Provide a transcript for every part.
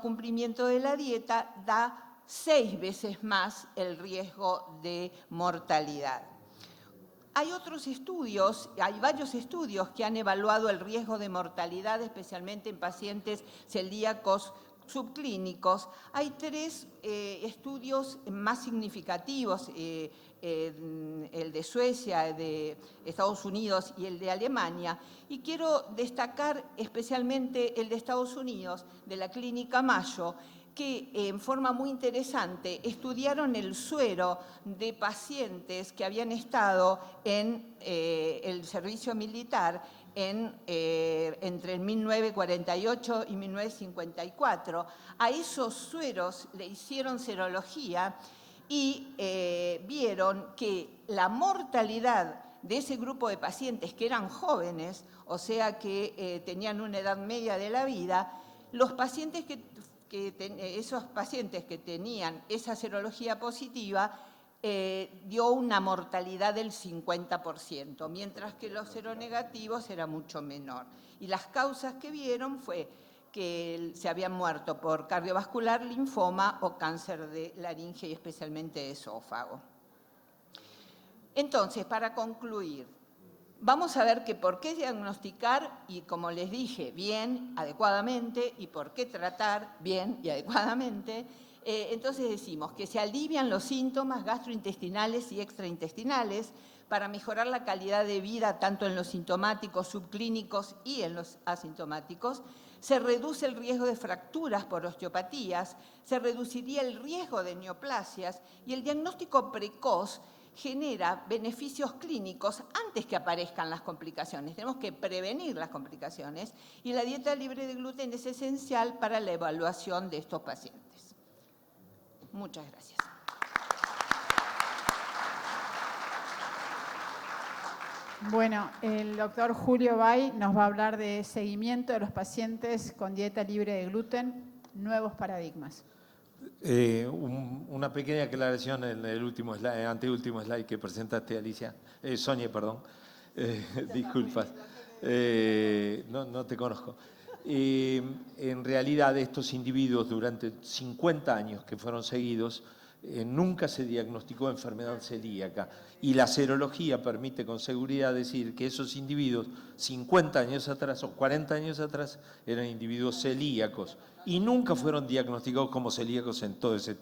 cumplimiento de la dieta da 6 veces más el riesgo de mortalidad. Hay otros estudios, hay varios estudios que han evaluado el riesgo de mortalidad, especialmente en pacientes celíacos subclínicos. Hay 3 estudios más significativos, el de Suecia, el de Estados Unidos y el de Alemania, y quiero destacar especialmente el de Estados Unidos, de la Clínica Mayo, que en forma muy interesante estudiaron el suero de pacientes que habían estado en el servicio militar entre 1948 y 1954. A esos sueros le hicieron serología y vieron que la mortalidad de ese grupo de pacientes que eran jóvenes, o sea que tenían una edad media de la vida, los pacientes esos pacientes que tenían esa serología positiva dio una mortalidad del 50%, mientras que los seronegativos era mucho menor. Y las causas que vieron fue que se habían muerto por cardiovascular, linfoma o cáncer de laringe y especialmente de esófago. Entonces, para concluir, vamos a ver que por qué diagnosticar y, como les dije, bien, adecuadamente, y por qué tratar bien y adecuadamente. Entonces decimos que se alivian los síntomas gastrointestinales y extraintestinales para mejorar la calidad de vida tanto en los sintomáticos, subclínicos y en los asintomáticos. Se reduce el riesgo de fracturas por osteopatías, se reduciría el riesgo de neoplasias y el diagnóstico precoz genera beneficios clínicos antes que aparezcan las complicaciones. Tenemos que prevenir las complicaciones y la dieta libre de gluten es esencial para la evaluación de estos pacientes. Muchas gracias. Bueno, el doctor Julio Bay nos va a hablar de seguimiento de los pacientes con dieta libre de gluten, nuevos paradigmas. Una pequeña aclaración en el último slide, anteúltimo slide que presentaste, Alicia. Sonia, perdón. Disculpas. No te conozco. En realidad, estos individuos durante 50 años que fueron seguidos, nunca se diagnosticó enfermedad celíaca. Y la serología permite con seguridad decir que esos individuos 50 años atrás o 40 años atrás eran individuos celíacos y nunca fueron diagnosticados como celíacos en todo ese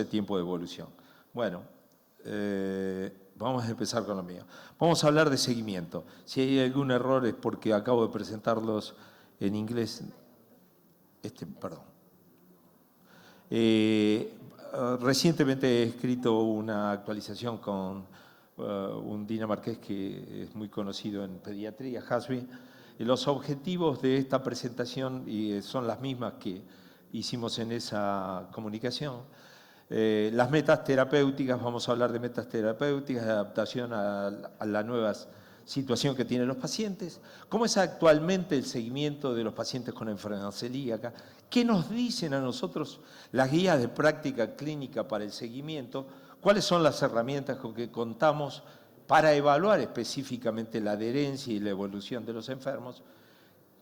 tiempo de evolución. Bueno, vamos a empezar con lo mío. Vamos a hablar de seguimiento. Si hay algún error es porque acabo de presentarlos en inglés. Perdón. Recientemente he escrito una actualización con un dinamarqués que es muy conocido en pediatría, Hasby. Los objetivos de esta presentación son las mismas que hicimos en esa comunicación. Las metas terapéuticas, vamos a hablar de metas terapéuticas, de adaptación a la nueva situación que tienen los pacientes, cómo es actualmente el seguimiento de los pacientes con enfermedad celíaca, qué nos dicen a nosotros las guías de práctica clínica para el seguimiento, cuáles son las herramientas con que contamos para evaluar específicamente la adherencia y la evolución de los enfermos.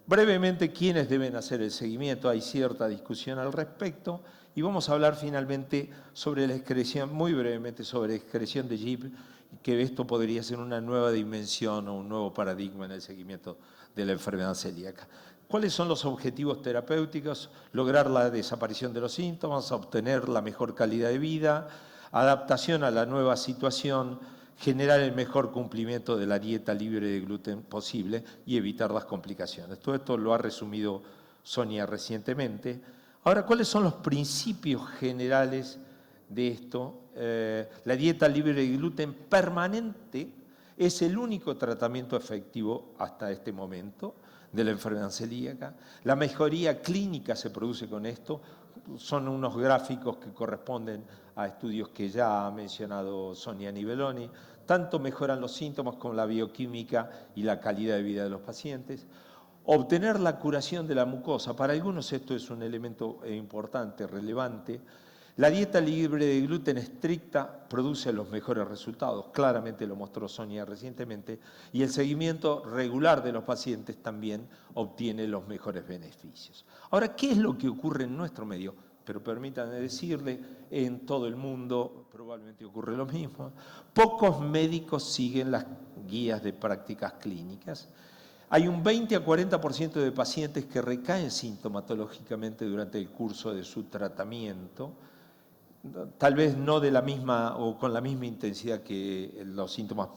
Brevemente, quiénes deben hacer el seguimiento, hay cierta discusión al respecto, y vamos a hablar finalmente sobre la excreción, muy brevemente sobre la excreción de GIP, que esto podría ser una nueva dimensión o un nuevo paradigma en el seguimiento de la enfermedad celíaca. ¿Cuáles son los objetivos terapéuticos? Lograr la desaparición de los síntomas, obtener la mejor calidad de vida, adaptación a la nueva situación, generar el mejor cumplimiento de la dieta libre de gluten posible y evitar las complicaciones. Todo esto lo ha resumido Sonia recientemente. Ahora, ¿cuáles son los principios generales de esto? La dieta libre de gluten permanente es el único tratamiento efectivo hasta este momento de la enfermedad celíaca. La mejoría clínica se produce con esto. Son unos gráficos que corresponden a estudios que ya ha mencionado Sonia Nivelloni. Tanto mejoran los síntomas como la bioquímica y la calidad de vida de los pacientes. Obtener la curación de la mucosa. Para algunos esto es un elemento importante, relevante. La dieta libre de gluten estricta produce los mejores resultados, claramente lo mostró Sonia recientemente, y el seguimiento regular de los pacientes también obtiene los mejores beneficios. Ahora, ¿qué es lo que ocurre en nuestro medio? Pero permítanme decirle, en todo el mundo probablemente ocurre lo mismo. Pocos médicos siguen las guías de prácticas clínicas. Hay un 20 a 40% de pacientes que recaen sintomatológicamente durante el curso de su tratamiento, tal vez no de la misma o con la misma intensidad que los síntomas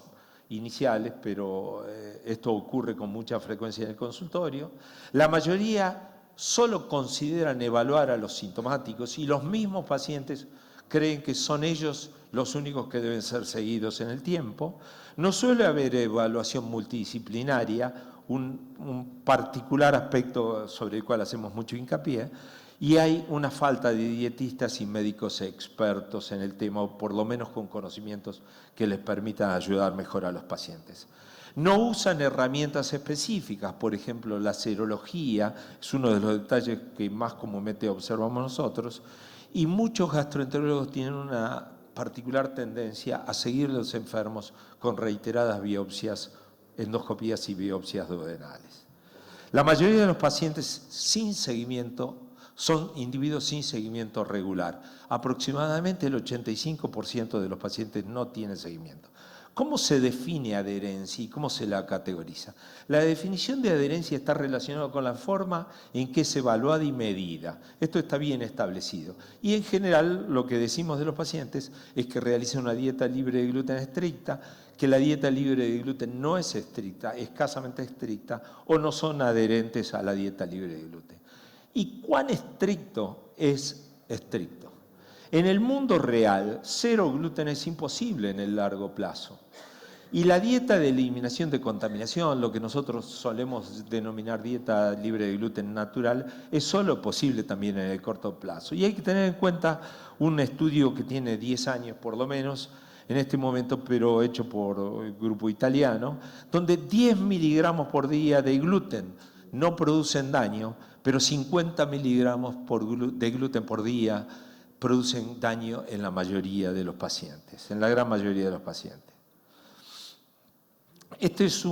iniciales, pero esto ocurre con mucha frecuencia en el consultorio. La mayoría solo consideran evaluar a los sintomáticos y los mismos pacientes creen que son ellos los únicos que deben ser seguidos en el tiempo. No suele haber evaluación multidisciplinaria, un particular aspecto sobre el cual hacemos mucho hincapié, y hay una falta de dietistas y médicos expertos en el tema, o por lo menos con conocimientos que les permitan ayudar mejor a los pacientes. No usan herramientas específicas, por ejemplo, la serología es uno de los detalles que más comúnmente observamos nosotros, y muchos gastroenterólogos tienen una particular tendencia a seguir a los enfermos con reiteradas biopsias, endoscopías y biopsias duodenales. La mayoría de los pacientes sin seguimiento son individuos sin seguimiento regular. Aproximadamente el 85% de los pacientes no tienen seguimiento. ¿Cómo se define adherencia y cómo se la categoriza? La definición de adherencia está relacionada con la forma en que es evaluada y medida. Esto está bien establecido. Y en general lo que decimos de los pacientes es que realicen una dieta libre de gluten estricta, que la dieta libre de gluten no es estricta, escasamente estricta, o no son adherentes a la dieta libre de gluten. ¿Y cuán estricto es estricto? En el mundo real, cero gluten es imposible en el largo plazo. Y la dieta de eliminación de contaminación, lo que nosotros solemos denominar dieta libre de gluten natural, es solo posible también en el corto plazo. Y hay que tener en cuenta un estudio que tiene 10 años por lo menos, en este momento, pero hecho por el grupo italiano, donde 10 miligramos por día de gluten no producen daño, pero 50 miligramos de gluten por día producen daño en la mayoría de los pacientes, en la gran mayoría de los pacientes. Este es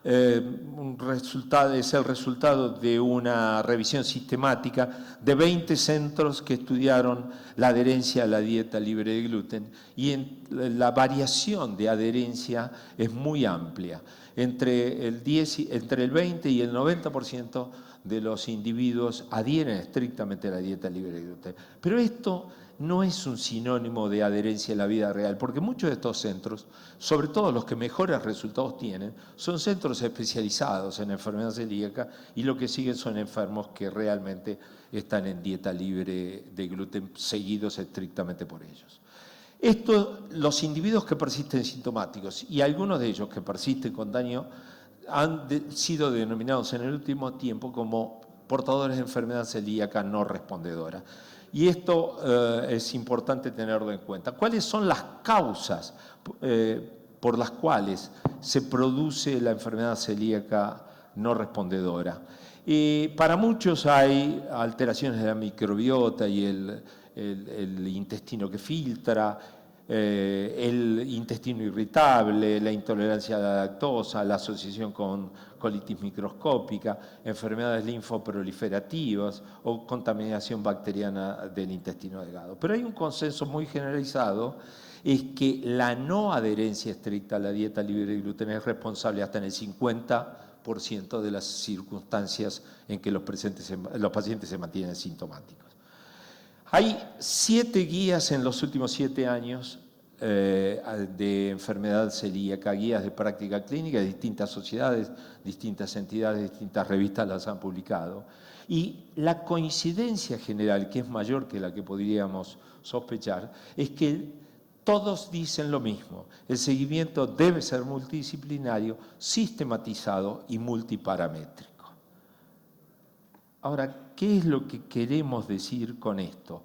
es el resultado de una revisión sistemática de 20 centros que estudiaron la adherencia a la dieta libre de gluten, y la variación de adherencia es muy amplia. Entre el 20 y el 90% de los individuos adhieren estrictamente a la dieta libre de gluten. Pero esto no es un sinónimo de adherencia en la vida real, porque muchos de estos centros, sobre todo los que mejores resultados tienen, son centros especializados en enfermedad celíaca, y lo que siguen son enfermos que realmente están en dieta libre de gluten, seguidos estrictamente por ellos. Los individuos que persisten sintomáticos, y algunos de ellos que persisten con daño, han sido denominados en el último tiempo como portadores de enfermedad celíaca no respondedora. Y esto es importante tenerlo en cuenta. ¿Cuáles son las causas por las cuales se produce la enfermedad celíaca no respondedora? Para muchos hay alteraciones de la microbiota y el intestino que filtra, el intestino irritable, la intolerancia a la lactosa, la asociación con colitis microscópica, enfermedades linfoproliferativas o contaminación bacteriana del intestino delgado. Pero hay un consenso muy generalizado, es que la no adherencia estricta a la dieta libre de gluten es responsable hasta en el 50% de las circunstancias en que los pacientes se mantienen sintomáticos. Hay 7 guías en los últimos 7 años de enfermedad celíaca, guías de práctica clínica de distintas sociedades, distintas entidades, distintas revistas las han publicado. Y la coincidencia general, que es mayor que la que podríamos sospechar, es que todos dicen lo mismo: el seguimiento debe ser multidisciplinario, sistematizado y multiparamétrico. Ahora, ¿qué es lo que queremos decir con esto?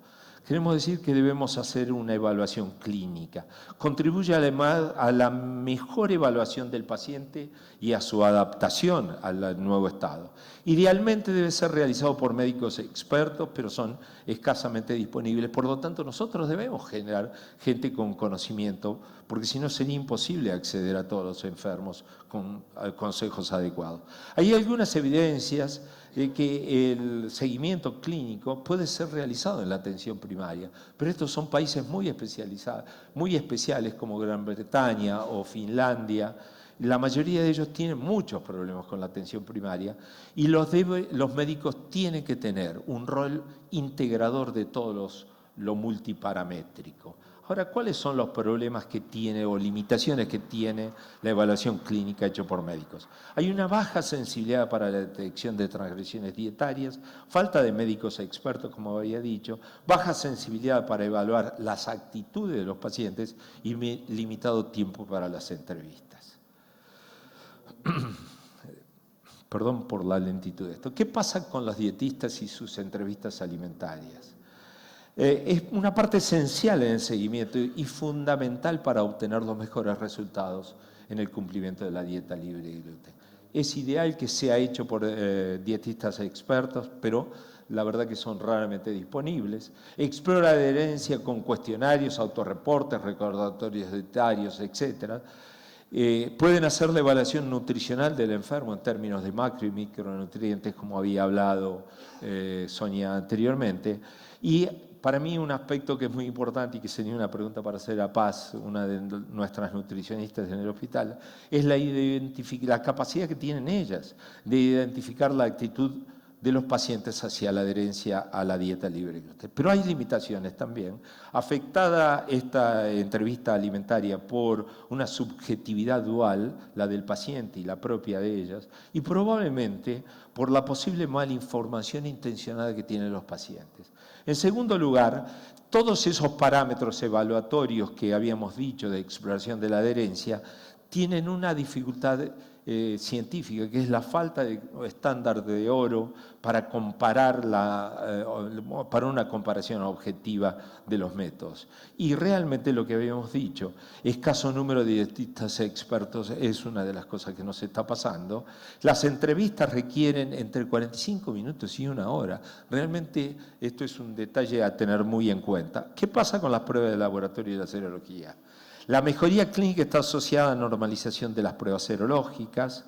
Queremos decir que debemos hacer una evaluación clínica. Contribuye además a la mejor evaluación del paciente y a su adaptación al nuevo estado. Idealmente debe ser realizado por médicos expertos, pero son escasamente disponibles. Por lo tanto, nosotros debemos generar gente con conocimiento, porque si no sería imposible acceder a todos los enfermos con consejos adecuados. Hay algunas evidencias de que el seguimiento clínico puede ser realizado en la atención primaria, pero estos son países muy especializados, muy especiales como Gran Bretaña o Finlandia. La mayoría de ellos tienen muchos problemas con la atención primaria y los médicos tienen que tener un rol integrador de todos lo multiparamétrico. Ahora, ¿cuáles son los problemas que tiene o limitaciones que tiene la evaluación clínica hecha por médicos? Hay una baja sensibilidad para la detección de transgresiones dietarias, falta de médicos expertos, como había dicho, baja sensibilidad para evaluar las actitudes de los pacientes y limitado tiempo para las entrevistas. Perdón por la lentitud de esto. ¿Qué pasa con los dietistas y sus entrevistas alimentarias? Es una parte esencial en el seguimiento y fundamental para obtener los mejores resultados en el cumplimiento de la dieta libre de gluten. Es ideal que sea hecho por dietistas expertos, pero la verdad que son raramente disponibles. Explora adherencia con cuestionarios, autorreportes, recordatorios dietarios, etc. Pueden hacer la evaluación nutricional del enfermo en términos de macro y micronutrientes, como había hablado Sonia anteriormente. Y para mí un aspecto que es muy importante y que sería una pregunta para hacer a Paz, una de nuestras nutricionistas en el hospital, es la capacidad que tienen ellas de identificar la actitud de los pacientes hacia la adherencia a la dieta libre de gluten. Pero hay limitaciones también. Afectada esta entrevista alimentaria por una subjetividad dual, la del paciente y la propia de ellas, y probablemente por la posible malinformación intencionada que tienen los pacientes. En segundo lugar, todos esos parámetros evaluatorios que habíamos dicho de exploración de la adherencia tienen una dificultad científica, que es la falta de estándar de oro para comparar para una comparación objetiva de los métodos. Y realmente lo que habíamos dicho, escaso número de dietistas expertos es una de las cosas que nos está pasando. Las entrevistas requieren entre 45 minutos y 1 hora. Realmente esto es un detalle a tener muy en cuenta. ¿Qué pasa con las pruebas de laboratorio y la serología? La mejoría clínica está asociada a normalización de las pruebas serológicas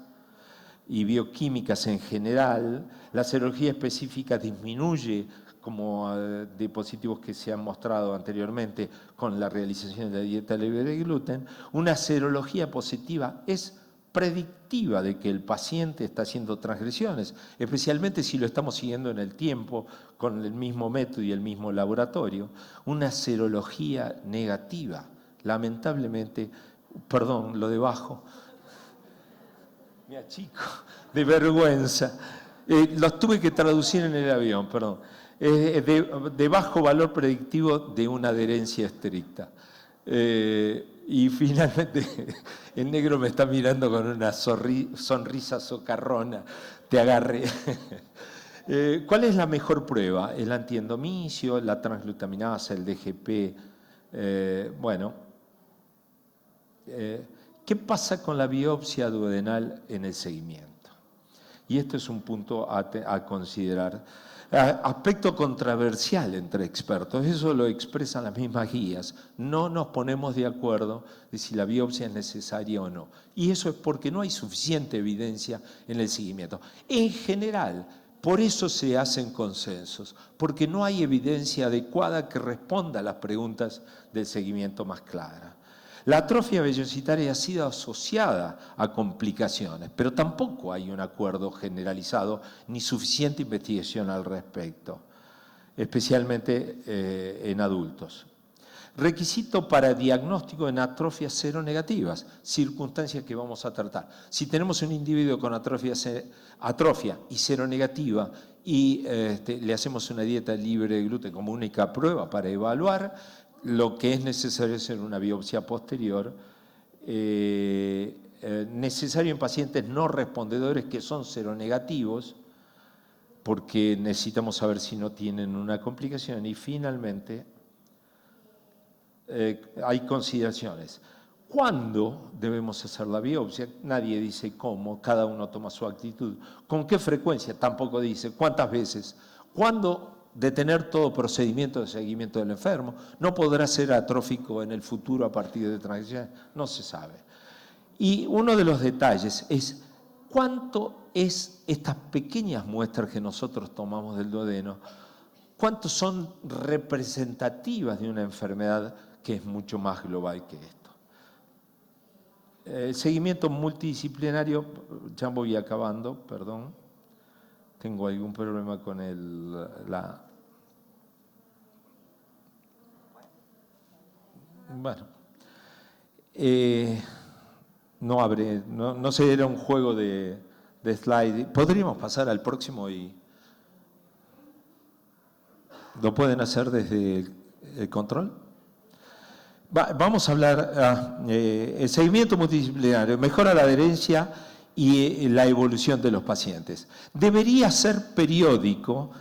y bioquímicas en general. La serología específica disminuye, como de positivos que se han mostrado anteriormente con la realización de la dieta libre de gluten. Una serología positiva es predictiva de que el paciente está haciendo transgresiones, especialmente si lo estamos siguiendo en el tiempo con el mismo método y el mismo laboratorio. Una serología negativa, lamentablemente, perdón, lo de abajo, me achico, de vergüenza, los tuve que traducir en el avión, perdón, de bajo valor predictivo de una adherencia estricta. Y finalmente el negro me está mirando con una sonrisa socarrona, te agarré. ¿Cuál es la mejor prueba? El antiendomicio, la transglutaminasa, el DGP, ¿qué pasa con la biopsia duodenal en el seguimiento? Y esto es un punto a considerar. Aspecto controversial entre expertos, eso lo expresan las mismas guías. No nos ponemos de acuerdo de si la biopsia es necesaria o no. Y eso es porque no hay suficiente evidencia en el seguimiento. En general, por eso se hacen consensos, porque no hay evidencia adecuada que responda a las preguntas del seguimiento más claras. La atrofia vellocitaria ha sido asociada a complicaciones, pero tampoco hay un acuerdo generalizado ni suficiente investigación al respecto, especialmente en adultos. Requisito para diagnóstico en atrofias seronegativas, circunstancias que vamos a tratar. Si tenemos un individuo con atrofia y seronegativa y le hacemos una dieta libre de gluten como única prueba para evaluar, lo que es necesario es hacer una biopsia posterior, necesario en pacientes no respondedores que son seronegativos, porque necesitamos saber si no tienen una complicación. Y finalmente, hay consideraciones. ¿Cuándo debemos hacer la biopsia? Nadie dice cómo, cada uno toma su actitud. ¿Con qué frecuencia? Tampoco dice. ¿Cuántas veces? ¿Cuándo detener todo procedimiento de seguimiento del enfermo? ¿No podrá ser atrófico en el futuro a partir de transgresiones? No se sabe. Y uno de los detalles es cuánto es estas pequeñas muestras que nosotros tomamos del duodeno, cuánto son representativas de una enfermedad que es mucho más global que esto. El seguimiento multidisciplinario, ya voy acabando, perdón. Tengo algún problema con bueno. No abre, no sé, era un juego de slide. ¿Podríamos pasar al próximo y lo pueden hacer desde el control? Vamos a hablar, el seguimiento multidisciplinario mejora la adherencia y la evolución de los pacientes. Debería ser periódico,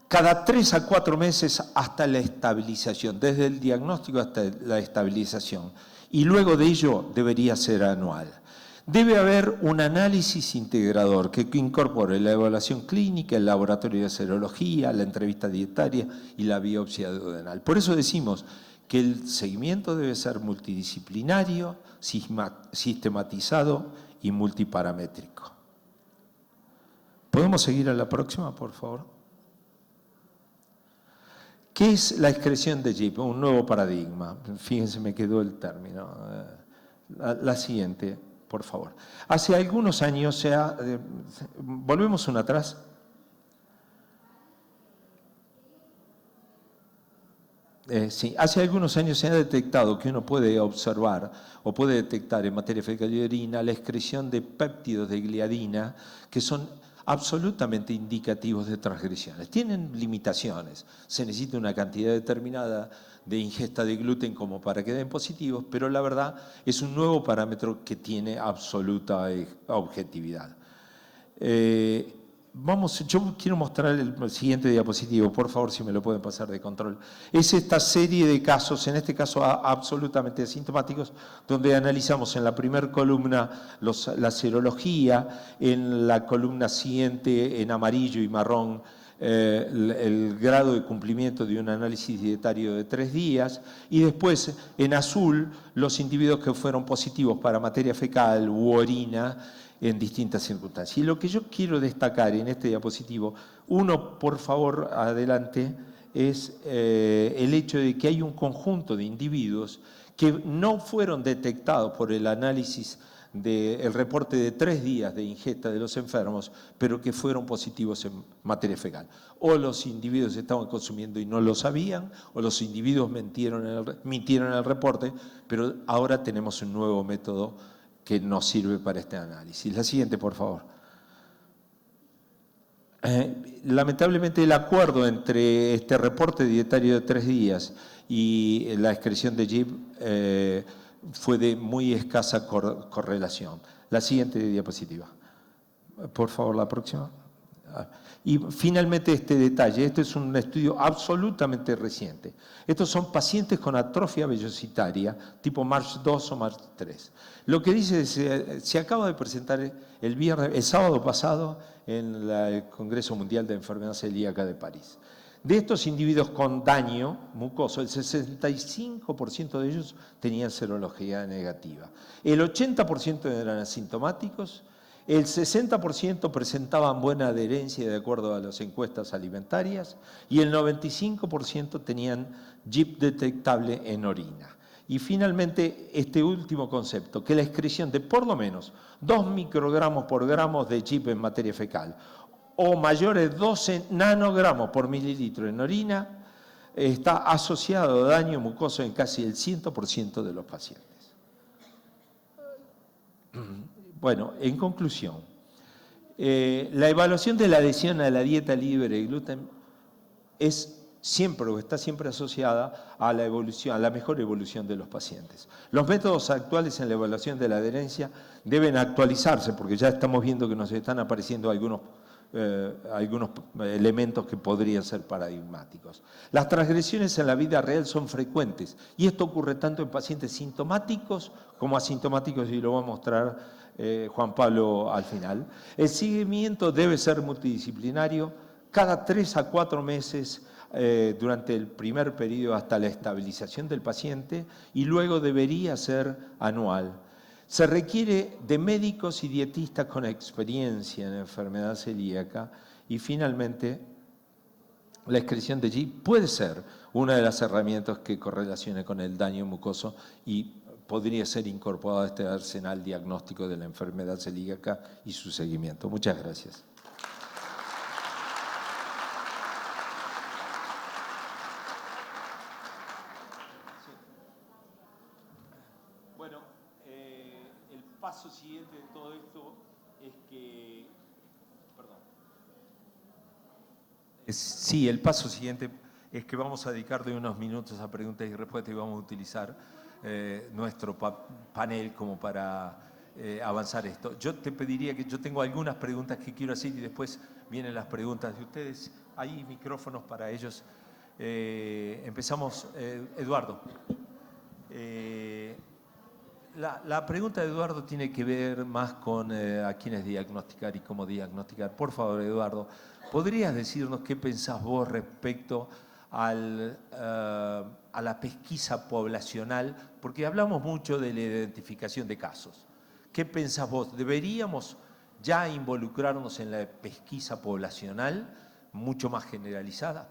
cada 3 a 4 meses hasta la estabilización, desde el diagnóstico hasta la estabilización. Y luego de ello debería ser anual. Debe haber un análisis integrador que incorpore la evaluación clínica, el laboratorio de serología, la entrevista dietaria y la biopsia duodenal. Por eso decimos que el seguimiento debe ser multidisciplinario, sistematizado y multiparamétrico. ¿Podemos seguir a la próxima, por favor? ¿Qué es la excreción de JIP? Un nuevo paradigma. Fíjense, me quedó el término. La siguiente, por favor. Hace algunos años volvemos una atrás. Sí, hace algunos años se ha detectado que uno puede observar o puede detectar en materia fecal y orina la excreción de péptidos de gliadina que son absolutamente indicativos de transgresiones. Tienen limitaciones, se necesita una cantidad determinada de ingesta de gluten como para que den positivos, pero la verdad es un nuevo parámetro que tiene absoluta objetividad. Yo quiero mostrar el siguiente diapositivo, por favor, si me lo pueden pasar de control. Es esta serie de casos, en este caso absolutamente asintomáticos, donde analizamos en la primera columna la serología, en la columna siguiente, en amarillo y marrón, el grado de cumplimiento de un análisis dietario de 3 días, y después en azul los individuos que fueron positivos para materia fecal u orina, en distintas circunstancias. Y lo que yo quiero destacar en este diapositivo, uno, por favor, adelante, es el hecho de que hay un conjunto de individuos que no fueron detectados por el análisis del reporte de 3 días de ingesta de los enfermos, pero que fueron positivos en materia fecal. O los individuos estaban consumiendo y no lo sabían, o los individuos mintieron en el reporte, pero ahora tenemos un nuevo método que nos sirve para este análisis. La siguiente, por favor. Lamentablemente el acuerdo entre este reporte dietario de 3 días y la excreción de JIP fue de muy escasa correlación. La siguiente diapositiva. Por favor, la próxima. Y finalmente este detalle, este es un estudio absolutamente reciente. Estos son pacientes con atrofia vellositaria tipo March 2 o March 3. Lo que dice, se acaba de presentar el sábado pasado en el Congreso Mundial de Enfermedad Celíaca de París. De estos individuos con daño mucoso, el 65% de ellos tenían serología negativa. El 80% eran asintomáticos. El 60% presentaban buena adherencia de acuerdo a las encuestas alimentarias y el 95% tenían JIP detectable en orina. Y finalmente, este último concepto, que la excreción de por lo menos 2 microgramos por gramo de JIP en materia fecal o mayores 12 nanogramos por mililitro en orina está asociado a daño mucoso en casi el 100% de los pacientes. Bueno, en conclusión, la evaluación de la adhesión a la dieta libre de gluten es siempre o está siempre asociada a la evolución, a la mejor evolución de los pacientes. Los métodos actuales en la evaluación de la adherencia deben actualizarse porque ya estamos viendo que nos están apareciendo algunos algunos elementos que podrían ser paradigmáticos. Las transgresiones en la vida real son frecuentes y esto ocurre tanto en pacientes sintomáticos como asintomáticos, y lo va a mostrar Juan Pablo al final. El seguimiento debe ser multidisciplinario, cada 3 a 4 meses durante el primer periodo hasta la estabilización del paciente, y luego debería ser anual. Se requiere de médicos y dietistas con experiencia en enfermedad celíaca, y finalmente la excreción de GI puede ser una de las herramientas que correlacione con el daño mucoso y podría ser incorporada a este arsenal diagnóstico de la enfermedad celíaca y su seguimiento. Muchas gracias. Bueno, el paso siguiente de todo esto es que... Perdón. Sí, el paso siguiente es que vamos a dedicarle unos minutos a preguntas y respuestas y vamos a utilizar nuestro panel como para avanzar esto. Yo te pediría que yo tengo algunas preguntas que quiero hacer y después vienen las preguntas de ustedes. Hay micrófonos para ellos. Empezamos, Eduardo. La pregunta de Eduardo tiene que ver más con a quiénes diagnosticar y cómo diagnosticar. Por favor, Eduardo, ¿podrías decirnos qué pensás vos respecto a la pesquisa poblacional? Porque hablamos mucho de la identificación de casos. ¿Qué pensás vos? ¿Deberíamos ya involucrarnos en la pesquisa poblacional mucho más generalizada?